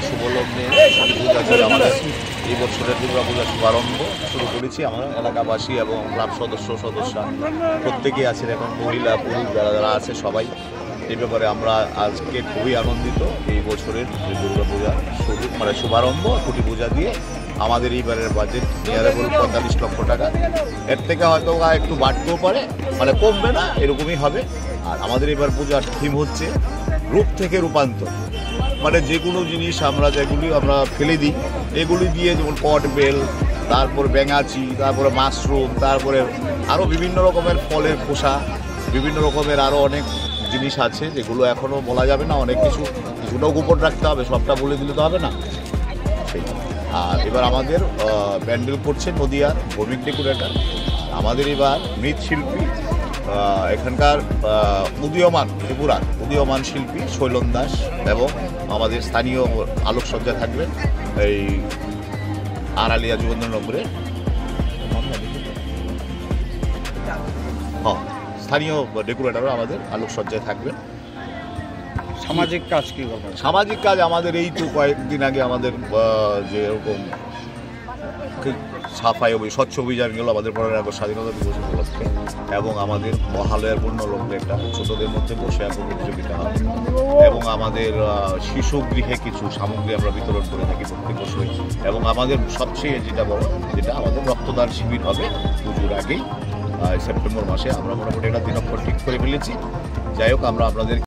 শুভলগ্নে পূজা দিয়ে আমাদের এই বছরের দুর্গাপূজার শুভারম্ভ শুরু করেছি। আমরা এলাকাবাসী এবং ক্লাব সদস্যরা প্রত্যেকেই আছেন, এখন মহিলা পুরুষ যারা আছে সবাই। এই ব্যাপারে আমরা আজকে খুবই আনন্দিত। এই বছরের দুর্গাপূজা শুভারম্ভ খুঁটি পূজা দিয়ে আমাদের এইবারের বাজেট নিয়ারেবল 45 লক্ষ টাকা। এর থেকে হয়তো একটু বাড়তেও পারে, কমবে না, এরকমই হবে। আর আমাদের এবার পূজার থিম হচ্ছে রূপ থেকে রূপান্তর। যে কোনো জিনিস যেগুলি আমরা ফেলে দিই, এগুলি দিয়ে, যেমন কট বেল, তারপর ব্যাঙাচি, তারপরে মাশরুম, তারপরে আরও বিভিন্ন রকমের ফলের খোসা, বিভিন্ন রকমের আরও অনেক জিনিস আছে যেগুলো এখনও বলা যাবে না। অনেক কিছুটাও গোপন রাখতে হবে, সবটা বলে দিলে তো হবে না। সেই আর এবার আমাদের প্যান্ডেল করছে নদিয়ার ভৌমিক ডেকোরেটর। আমাদের এবার মৃৎশিল্পী এখানকার ত্রিপুরার উদীয়মান শিল্পী শৈলন দাস এবং আমাদের স্থানীয় আলোকসজ্জা থাকবেন এই আড়ালিয়া যুবেন্দ্রনগরের স্থানীয় ডেকোরেটরও আমাদের আলোকসজ্জায় থাকবেন। সামাজিক কাজ কী করবেন? সামাজিক কাজ আমাদের এই তো কয়েকদিন আগে আমাদের যে এরকম সাফাই স্বচ্ছ অভিযান গেল আমাদের 15 আগস্ট স্বাধীনতা দিবস উপলক্ষে, এবং আমাদের মহালয়ার পূর্ণলগ্নে একটা ছোটদের মধ্যে বসে আঁকা প্রতিযোগিতা হয়, এবং আমাদের শিশু গৃহে কিছু সামগ্রী আমরা বিতরণ করে থাকি প্রত্যেক বছরই। এবং আমাদের সবচেয়ে যেটা আমাদের রক্তদান শিবির হবে পুজোর আগেই সেপ্টেম্বর মাসে। আমরা মোটামুটি একটা দিনক্ষণ ঠিক করে ফেলেছি। যাই হোক, আমরা আপনাদের